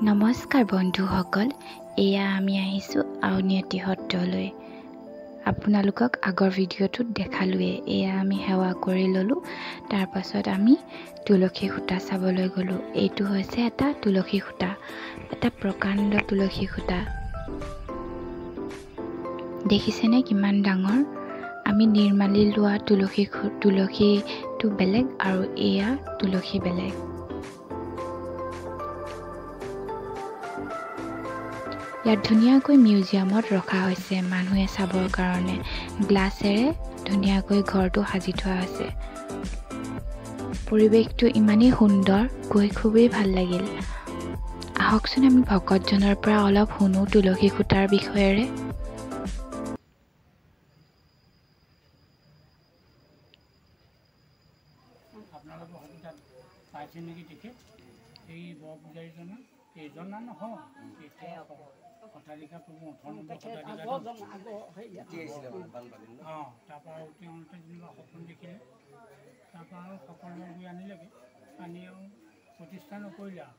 নমস্কাৰ বন্ধুসকল, এয়া আমি আহিছোঁ আউনীআটী সত্ৰলৈ। আপোনালোকক আগৰ ভিডিঅ'টোত দেখালোৱে। এয়া আমি সেৱা কৰি ল'লোঁ। তাৰ পাছত আমি তুলসী খুঁটা চাবলৈ গ'লোঁ। এইটো হৈছে এটা তুলসী খুঁটা, এটা প্ৰকাণ্ড তুলসী খুঁটা। দেখিছেনে কিমান ডাঙৰ? আমি নিৰ্মালি লোৱা তুলসীটো বেলেগ আৰু এয়া তুলসী বেলেগ। ইয়াত ধুনীয়াকৈ মিউজিয়ামত ৰখা হৈছে মানুহে চাবৰ কাৰণে। গ্লাছেৰে ধুনীয়াকৈ ঘৰটো সাজি থোৱা আছে। পৰিৱেশটো ইমানেই সুন্দৰ, গৈ খুবেই ভাল লাগিল। আহকচোন আমি ভকতজনৰ পৰা অলপ শুনো তুলসী খুঁটাৰ বিষয়েৰে। আপোনালোকে হয়তো তাত পাইছে নেকি দেখি এই বৰ পূজাৰীজনা এইজনা নহয়, সত্ৰাধিকাৰ প্ৰভু 18 নম্বৰ সত্ৰাধিকাৰ। তাৰপৰা আৰু তেওঁলোকে যেনিবা সপোন দেখিলে, তাৰপৰা আৰু সকলোৱে গৈ আনিলেগৈ, আনি আৰু প্ৰতিষ্ঠা নকৰিলে আৰু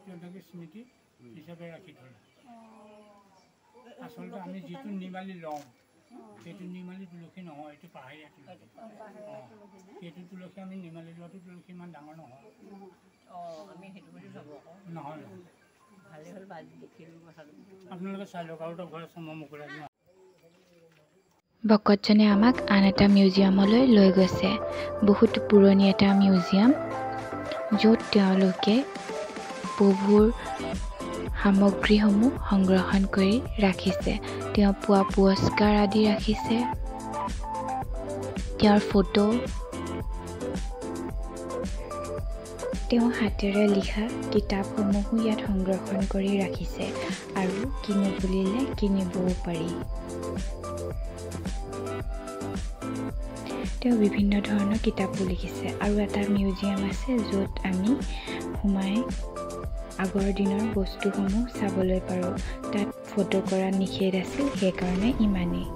তেওঁলোকে স্মৃতি হিচাপে ৰাখি থ'লে। আচলতে আমি যিটো নিৰ্মালি লওঁ সেইটো নিৰ্মালি তুলসী নহয়, এইটো পাহাৰীয়া তুলসী। সেইটো তুলসী আমি নিৰ্মালি লোৱাটো তুলসী ইমান ডাঙৰ নহয়। নহয় আপোনালোকে চাই লওক আৰু এটা ঘৰ আছে মোকোলা। ভকতজনে আমাক আন এটা মিউজিয়ামলৈ লৈ গৈছে। বহুত পুৰণি এটা মিউজিয়াম, য'ত তেওঁলোকে প্ৰভুৰ সামগ্ৰীসমূহ সংৰক্ষণ কৰি ৰাখিছে। তেওঁ পোৱা পুৰস্কাৰ আদি ৰাখিছে, তেওঁৰ ফটো, তেওঁ হাতেৰে লিখা কিতাপসমূহো ইয়াত সংৰক্ষণ কৰি ৰাখিছে আৰু কিনো বুলিলে কিনিবও পাৰি। তেওঁ বিভিন্ন ধৰণৰ কিতাপো লিখিছে আৰু এটা মিউজিয়াম আছে য'ত আমি সোমাই আগৰ দিনৰ বস্তুসমূহ চাবলৈ পাৰোঁ। তাত ফটো কৰা নিষেধ আছিল, সেইকাৰণে ইমানেই।